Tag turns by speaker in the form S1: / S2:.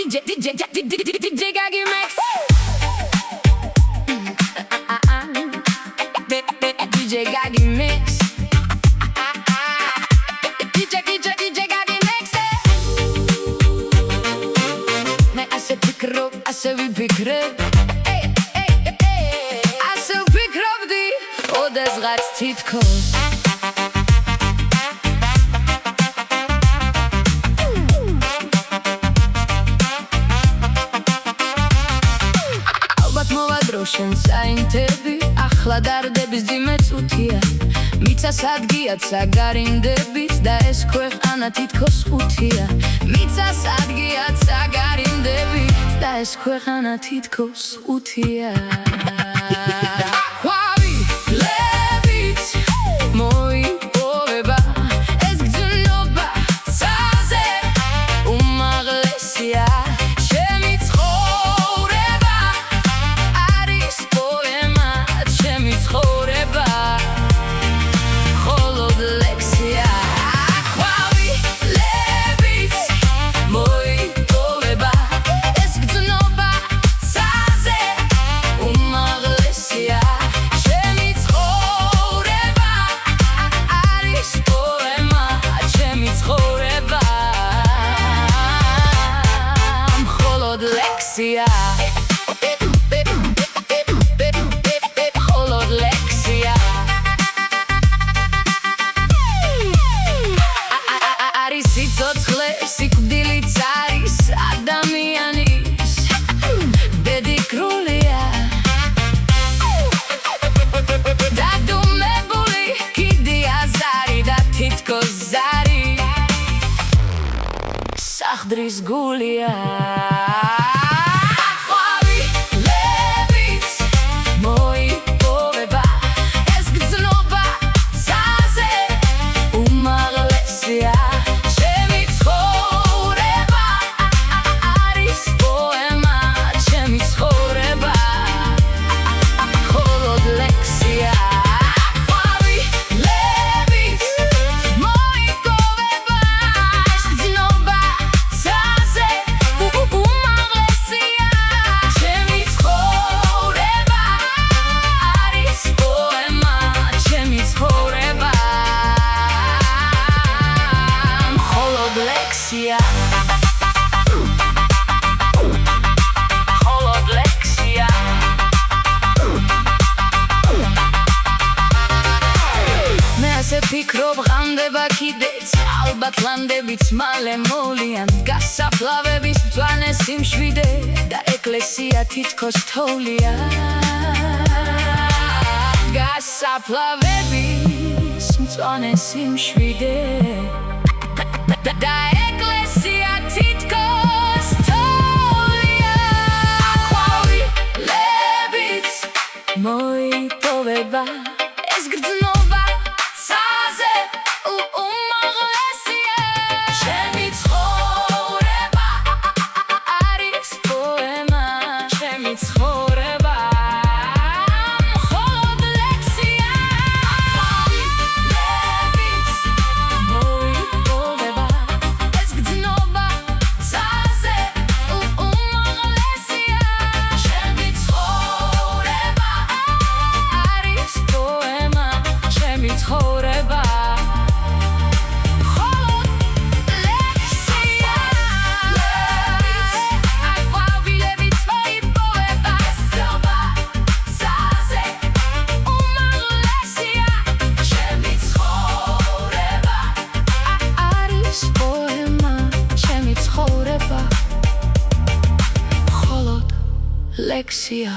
S1: DJ Gagi Mix. DJ Gagi Mix. DJ Gagi Mix. Ne ase pikrop, ase vi pikrep. Ase pikrop di odes gats titkos. შენ საინტები ახლა დარდების ძიმე წუთია მიცას ადგიათ საგარინდებით და ეს ქვეყანა თითქოს ხუთია მიცას ადგიათ საგარინდებით და ეს ქვეყანა თითქოს ხუთია ხვავი ლებით მოიპოვება ეს გრძნობა ცაზე უმაღლესია Lexia Holod Lexia Aris sitsotshle sikdilits aris adamianis bedikrulia dadumebuli kidi azari da titkos zari sakhdris gulia Holod Lexia მე ასე ფიქრობ ღამდება კიდეც ალბათ ლანდებით მალე მოლიან გასაფლავების მწვანე სიმშვიდე და ეკლესია თითქოს თოვლია გასაფლავების მწვანე სიმშვიდე და ეკლესია თითქოს თოვლია ხვავი ლებით მოიპოვება ეს გრძნობა ცაზე უმაღლესია ჩემი ცხოვრება არის პოემა ჩემი ცხოვრება მხოლოდ ლექსია ხვავი ლებით მოიპოვება ეს გრძნობა ცაზე უმაღლესია ჩემი ცხოვრება არის პოემა ჩემი ცხოვრება მხოლოდ ლექსია ხვავი ლებით მოიპოვება ეს გრძნობა ცაზე უმაღლესია ჩემი ცხოვრება არის პოემა ჩემი ცხოვრება მხოლოდ ლექსია